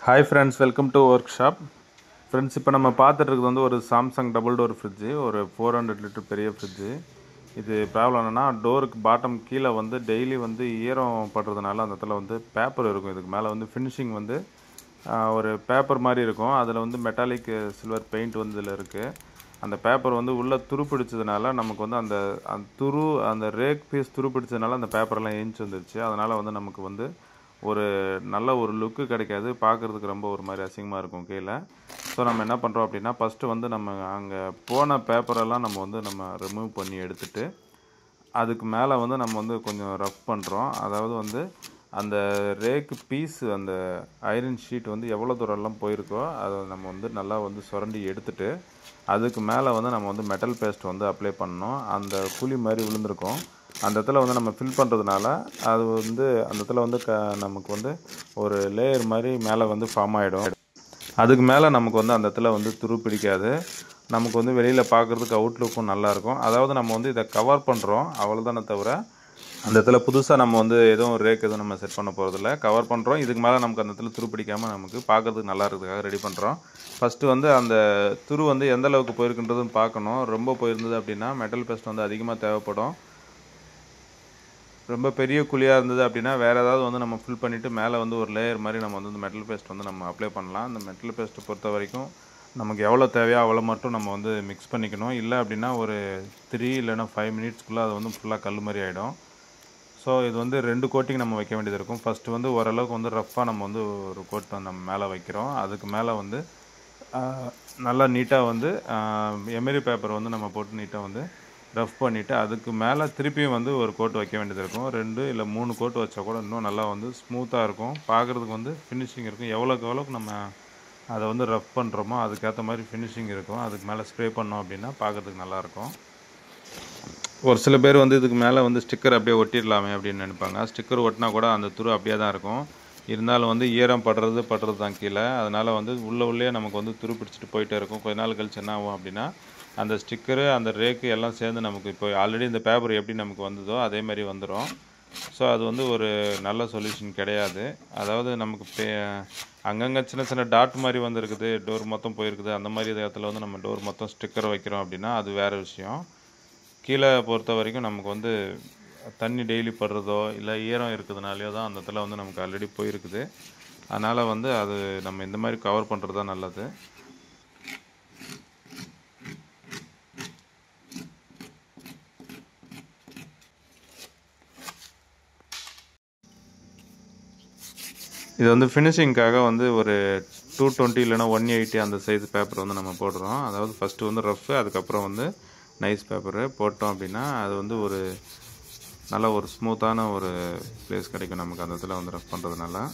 Hi friends, welcome to work shop. Friends, இப்போ நம்ம பார்த்துட்டு இருக்கிறது வந்து ஒரு சாம்சங் டபுள் டோர் ஃப்ரிட்ஜு, ஒரு 400 லிட்டர் பெரிய ஃப்ரிட்ஜு. இது ப்ராப்ளம் என்னென்னா, டோருக்கு பாட்டம் கீழே வந்து டெய்லி வந்து ஈரம் படுறதுனால அந்த இடத்துல வந்து பேப்பர் இருக்கும். இதுக்கு மேலே வந்து ஃபினிஷிங் வந்து ஒரு பேப்பர் மாதிரி இருக்கும். அதில் வந்து மெட்டாலிக் சில்வர் பெயிண்ட் வந்து இதில் இருக்குது. அந்த பேப்பர் வந்து உள்ளே துரு பிடிச்சதுனால நமக்கு வந்து அந்த அந்த ரேக் பீஸ் துரு பிடிச்சதுனால அந்த பேப்பரெல்லாம் ஏஞ்சி வந்துருச்சு. அதனால் வந்து நமக்கு வந்து ஒரு நல்ல ஒரு லுக்கு கிடைக்காது. பார்க்குறதுக்கு ரொம்ப ஒரு மாதிரி அசிங்கமாக இருக்கும் கீழே. ஸோ நம்ம என்ன பண்ணுறோம் அப்படின்னா, ஃபஸ்ட்டு வந்து நம்ம அங்கே போன பேப்பரெல்லாம் நம்ம ரிமூவ் பண்ணி எடுத்துகிட்டு அதுக்கு மேலே வந்து நம்ம வந்து கொஞ்சம் ரஃப் பண்ணுறோம். அதாவது வந்து அந்த ரேக்கு பீஸு, அந்த ஐரன் ஷீட் வந்து எவ்வளோ தூரம்லாம் போயிருக்கோ அதை நம்ம வந்து நல்லா வந்து சுரண்டி எடுத்துகிட்டு அதுக்கு மேலே வந்து நம்ம வந்து மெட்டல் பேஸ்ட் வந்து அப்ளை பண்ணணும். அந்த குழி மாதிரி விழுந்திருக்கும், அந்த இடத்துல வந்து நம்ம ஃபில் பண்ணுறதுனால அது வந்து அந்த இடத்துல வந்து நமக்கு வந்து ஒரு லேயர் மாதிரி மேலே வந்து ஃபார்ம் ஆகிடும். அதுக்கு மேலே நமக்கு வந்து அந்த இடத்துல வந்து துரு பிடிக்காது. நமக்கு வந்து வெளியில் பார்க்குறதுக்கு அவுட்லுக்கும் நல்லாயிருக்கும். அதாவது நம்ம வந்து இதை கவர் பண்ணுறோம் அவ்வளோதானே தவிர, அந்த இடத்துல புதுசாக நம்ம வந்து எதுவும் ரேக் எதுவும் நம்ம செட் பண்ண போகிறதில்ல. கவர் பண்ணுறோம். இதுக்கு மேலே நமக்கு அந்த இடத்துல துரு பிடிக்காமல் நமக்கு பார்க்குறதுக்கு நல்லா இருக்கிறதுக்காக ரெடி பண்ணுறோம். ஃபஸ்ட்டு வந்து அந்த துரு வந்து எந்த அளவுக்கு போயிருக்குன்றதுன்னு பார்க்கணும். ரொம்ப போயிருந்தது அப்படின்னா மெட்டல் பேஸ்ட் வந்து அதிகமாக தேவைப்படும். ரொம்ப பெரிய குழியாக இருந்தது அப்படின்னா வேறு ஏதாவது வந்து நம்ம ஃபில் பண்ணிவிட்டு மேலே வந்து ஒரு லேயர் மாதிரி நம்ம வந்து மெட்டல் பேஸ்ட் வந்து நம்ம அப்ளை பண்ணலாம். அந்த மெட்டல் பேஸ்ட்டை பொறுத்த வரைக்கும் நமக்கு எவ்வளோ தேவையோ அவ்வளோ மட்டும் நம்ம வந்து மிக்ஸ் பண்ணிக்கணும். இல்லை அப்படின்னா ஒரு 3 இல்லைன்னா 5 மினிட்ஸ்க்குள்ளே அது வந்து ஃபுல்லாக கல் மாதிரி ஆகிடும். ஸோ இது வந்து 2 கோட்டிங் நம்ம வைக்க வேண்டியது இருக்கும். ஃபஸ்ட்டு வந்து ஓரளவுக்கு வந்து ரஃப்பாக நம்ம வந்து ஒரு கோட் நம்ம மேலே வைக்கிறோம். அதுக்கு மேலே வந்து நல்லா நீட்டாக வந்து எமரி பேப்பர் வந்து நம்ம போட்டு நீட்டாக வந்து ரஃப் பண்ணிவிட்டு அதுக்கு மேலே திருப்பியும் வந்து ஒரு கோட் வைக்க வேண்டியது இருக்கும். 2 இல்லை 3 கோட் வச்சா கூட இன்னும் நல்லா வந்து ஸ்மூத்தாக இருக்கும். பார்க்குறதுக்கு வந்து ஃபினிஷிங் இருக்கும். எவ்வளோக்கு நம்ம அதை வந்து ரஃப் பண்ணுறோமோ அதுக்கேற்ற மாதிரி ஃபினிஷிங் இருக்கும். அதுக்கு மேலே ஸ்ப்ரே பண்ணோம் அப்படின்னா பார்க்குறதுக்கு நல்லாயிருக்கும். ஒரு சில பேர் வந்து இதுக்கு மேலே வந்து ஸ்டிக்கர் அப்படியே ஒட்டிடலாமே அப்படின்னு நினைப்பாங்க. ஸ்டிக்கர் ஒட்டினா கூட அந்த துரு அப்படியே தான் இருக்கும். இருந்தாலும் வந்து ஈரம் படுறது தான் கீழே. அதனால் வந்து உள்ளே நமக்கு வந்து துரு பிடிச்சிட்டு போயிட்டே இருக்கும். கொஞ்ச நாள் கழிச்சு என்ன ஆகும் அப்படின்னா, அந்த ஸ்டிக்கரு அந்த ரேக்கு எல்லாம் சேர்ந்து நமக்கு இப்போ ஆல்ரெடி இந்த பேப்பர் எப்படி நமக்கு வந்ததோ அதே மாதிரி வந்துடும். ஸோ அது வந்து ஒரு நல்ல சொல்யூஷன் கிடையாது. அதாவது நமக்கு அங்கங்கே சின்ன சின்ன டாட் மாதிரி வந்துருக்குது, டோர் மொத்தம் போயிருக்குது, அந்த மாதிரி இடத்துல வந்து நம்ம டோர் மொத்தம் ஸ்டிக்கர் வைக்கிறோம் அப்படின்னா அது வேறு விஷயம். கீழே பொறுத்த வரைக்கும் நமக்கு வந்து தண்ணி டெய்லி படுறதோ இல்லை ஈரம் இருக்கிறதுனாலையோ தான் அந்த இடத்துல வந்து நமக்கு ஆல்ரெடி போயிருக்குது. அதனால் வந்து அது நம்ம இந்த மாதிரி கவர் பண்ணுறது தான் நல்லது. இது வந்து ஃபினிஷிங்காக வந்து ஒரு 220 இல்லைனா 180 அந்த சைஸ் பேப்பர் வந்து நம்ம போடுறோம். அதாவது ஃபஸ்ட்டு வந்து ரஃப்பு, அதுக்கப்புறம் வந்து நைஸ் பேப்பரு போட்டோம் அப்படின்னா அது வந்து ஒரு நல்ல ஒரு ஸ்மூத்தான ஒரு ப்ளேஸ் கிடைக்கும் நமக்கு அந்த இடத்துல வந்து ரஃப் பண்ணுறதுனால.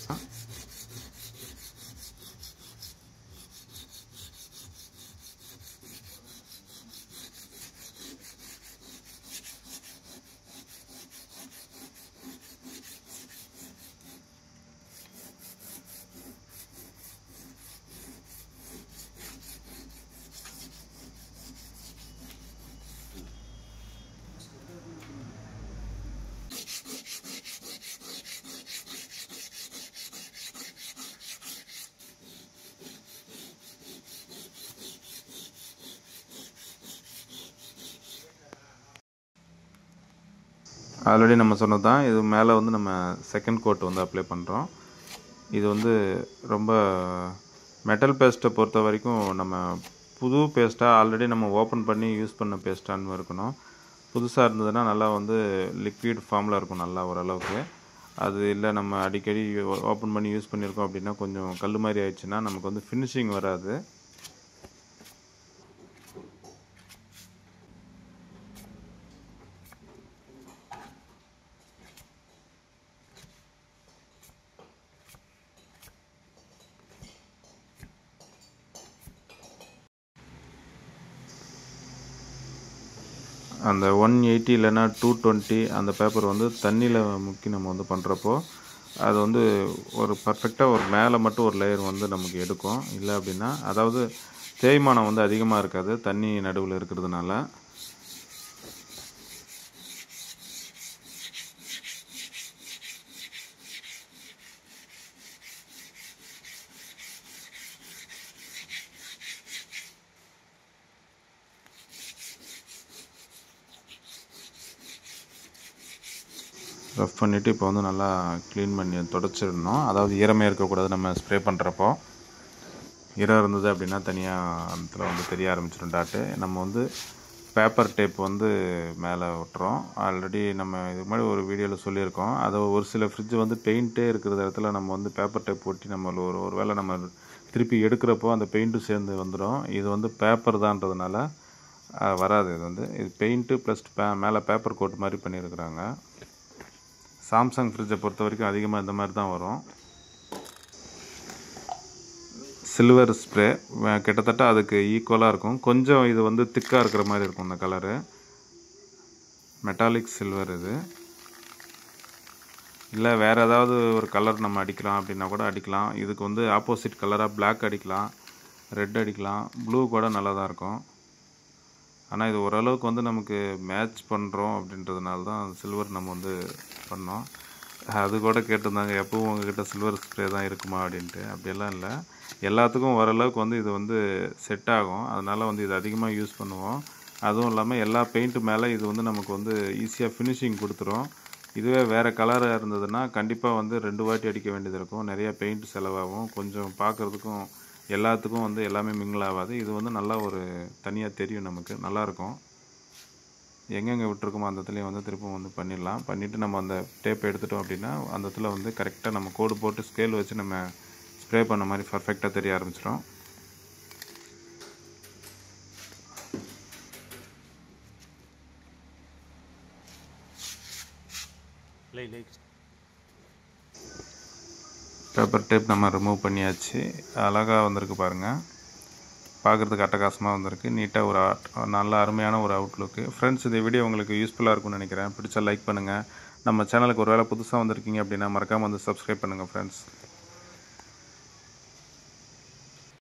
ஆல்ரெடி நம்ம சொன்னது தான். இது மேலே வந்து நம்ம செகண்ட் கோட் வந்து அப்ளை பண்ணுறோம். இது வந்து ரொம்ப மெட்டல் பேஸ்ட்டை பொறுத்த வரைக்கும் நம்ம புது பேஸ்ட்டாக ஆல்ரெடி நம்ம ஓப்பன் பண்ணி யூஸ் பண்ண பேஸ்ட்டான்னு இருக்கணும். புதுசாக இருந்ததுன்னா நல்லா வந்து லிக்விட் ஃபார்மில் இருக்கும் நல்லா ஓரளவுக்கு. அது இல்லை நம்ம அடிக்கடி ஓப்பன் பண்ணி யூஸ் பண்ணியிருக்கோம் அப்படின்னா கொஞ்சம் கல் மாதிரி ஆயிடுச்சுன்னா நமக்கு வந்து ஃபினிஷிங் வராது. அந்த 180 இல்லைன்னா 220 அந்த பேப்பர் வந்து தண்ணியில் முக்கி நம்ம வந்து பண்ணுறப்போ அது வந்து ஒரு பர்ஃபெக்டாக ஒரு மேலே மட்டும் ஒரு லேயர் வந்து நமக்கு எடுக்கும். இல்லை அப்படின்னா அதாவது தேய்மானம் வந்து அதிகமாக இருக்காது தண்ணி நடுவில் இருக்கிறதுனால. ரஃப் பண்ணிவிட்டு இப்போ வந்து நல்லா க்ளீன் பண்ணி தொடச்சிடணும். அதாவது ஈரமே இருக்கக்கூடாது. நம்ம ஸ்ப்ரே பண்ணுறப்போ ஈரம் இருந்தது அப்படின்னா தனியாக அதில் வந்து தெரிய ஆரம்பிச்சிடும் டாட்டு. நம்ம வந்து பேப்பர் டேப் வந்து மேலே விட்டுறோம். ஆல்ரெடி நம்ம இதுக்கு முன்னாடி ஒரு வீடியோவில் சொல்லியிருக்கோம். அதை ஒரு சில ஃப்ரிட்ஜ் வந்து பெயிண்ட்டே இருக்கிற இடத்துல நம்ம வந்து பேப்பர் டேப் ஒட்டி நம்ம ஒரு வேளை நம்ம திருப்பி எடுக்கிறப்போ அந்த பெயிண்ட்டும் சேர்ந்து வந்துடும். இது வந்து பேப்பர் தான்றதுனால வராது. இது பெயிண்ட்டு ப்ளஸ் மேலே பேப்பர் கோட் மாதிரி பண்ணியிருக்கிறாங்க. சாம்சங் ஃப்ரிட்ஜை பொறுத்த வரைக்கும் அதிகமாக இந்த மாதிரி தான் வரும். சில்வர் ஸ்ப்ரே கிட்டத்தட்ட அதுக்கு ஈக்குவலாக இருக்கும். கொஞ்சம் இது வந்து திக்காக இருக்கிற மாதிரி இருக்கும். இந்த கலரு மெட்டாலிக் சில்வர். இது இல்லை வேறு ஏதாவது ஒரு கலர் நம்ம அடிக்கலாம் அப்படின்னா கூட அடிக்கலாம். இதுக்கு வந்து ஆப்போசிட் கலராக பிளாக் அடிக்கலாம், ரெட் அடிக்கலாம், ப்ளூ கூட நல்லா தான் இருக்கும். ஆனால் இது ஓரளவுக்கு வந்து நமக்கு மேட்ச் பண்ணுறோம் அப்படின்றதுனால தான் சில்வர் நம்ம வந்து பண்ணோம். அது கூட கேட்டிருந்தாங்க, எப்பவும் உங்ககிட்ட சில்வர் ஸ்ப்ரே தான் இருக்குமா அப்படின்ட்டு. அப்படியெல்லாம் இல்லை, எல்லாத்துக்கும் ஓரளவுக்கு வந்து இது வந்து செட் ஆகும். அதனால் வந்து இது அதிகமாக யூஸ் பண்ணுவோம். அதுவும் இல்லாமல் எல்லா பெயிண்ட்டு மேலே இது வந்து நமக்கு வந்து ஈஸியாக ஃபினிஷிங் கொடுத்துரும். இதுவே வேறு கலராக இருந்ததுன்னா கண்டிப்பாக வந்து 2 வாட்டி அடிக்க வேண்டியது இருக்கும். நிறையா பெயிண்ட் செலவாகும். கொஞ்சம் பார்க்குறதுக்கும் எல்லாத்துக்கும் வந்து எல்லாமே மிங்கிள் ஆகாது. இது வந்து நல்லா ஒரு தனியாக தெரியும், நமக்கு நல்லாயிருக்கும். எங்கெங்கே விட்டுருக்கோமோ அந்த இடத்துலையும் வந்து திருப்பம் வந்து பண்ணிடலாம். பண்ணிவிட்டு நம்ம அந்த டேப்பை எடுத்துட்டோம் அப்படின்னா அந்த இடத்துல வந்து கரெக்டாக நம்ம கோடு போட்டு ஸ்கேல் வச்சு நம்ம ஸ்ப்ரே பண்ண மாதிரி பர்ஃபெக்டாக தெரிய ஆரம்பிச்சிடும். பேப்பர் டேப் நம்ம ரிமூவ் பண்ணியாச்சு. அழகாக வந்திருக்கு பாருங்கள். பார்க்குறதுக்கு அட்டகாசமாக வந்திருக்கு. நீட்டாக ஒரு நல்ல அருமையான ஒரு அவுட்லுக்கு. ஃப்ரெண்ட்ஸ், இந்த வீடியோ உங்களுக்கு யூஸ்ஃபுல்லாக இருக்கும்னு நினைக்கிறேன். பிடிச்சா லைக் பண்ணுங்கள். நம்ம சேனலுக்கு ஒரு வேளை புதுசாக வந்திருக்கீங்க அப்படின்னா மறக்காமல் வந்து சப்ஸ்கிரைப் பண்ணுங்கள் ஃப்ரெண்ட்ஸ்.